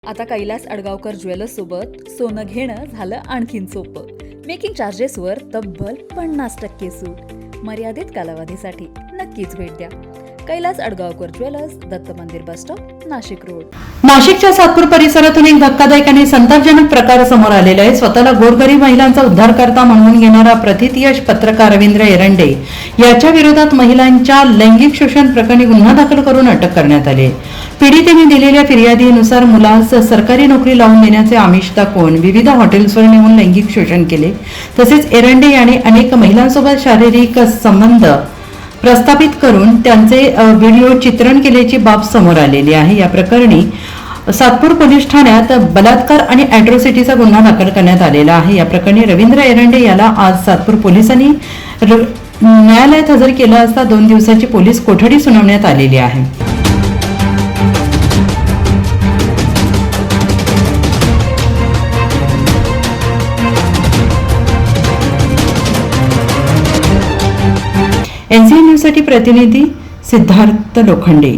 आता कैलास अडगावकर ज्वेलर्स सोबत सोनं घेणं झालं आणखीन सोपं. मेकिंग चार्जेसवर तब्बल 50% सूट. मर्यादित कालावधीसाठी नक्कीच भेट द्या. कैलास अडगावकर ज्वेलर्स, दत्त मंदिर बस स्टॉप, नाशिक रोड. नाशिकच्या सातपूर परिसरातून एक धक्कादायक आणि संतापजनक प्रकार समोर आलेला आहे. स्वतःला गोरगरीब महिलांचा उद्धारकर्ता म्हणून घेणारा प्रथितयश पत्रकार रवींद्र एरंडे याच्या विरोधात महिलांच्या लैंगिक शोषण प्रकरणी गुन्हा दाखल करून अटक करण्यात आली. पीडितेने दिलेल्या फिर्यादीनुसार मुलास सरकारी नोकरी लावून देण्याचे आमिष दाखवून विविध हॉटेल्सवर नेऊन लैंगिक शोषण केले. तसेच एरंडे याने अनेक महिलांसोबत शारीरिक संबंध प्रस्थापित करून त्यांचे व्हिडिओ चित्रण केल्याची बाब समोर आलेली आहे. या प्रकरणी सातपूर पोलीस ठाण्यात बलात्कार आणि अॅट्रॉसिटीचा गुन्हा दाखल करण्यात आलेला आहे. या प्रकरणी रवींद्र एरंडे याला आज सातपूर पोलिसांनी न्यायालयात हजर केलं असता 2 दिवसाची पोलीस कोठडी सुनावण्यात आलेली आहे. NCN न्यूजसाठी प्रतिनिधी सिद्धार्थ लोखंडे.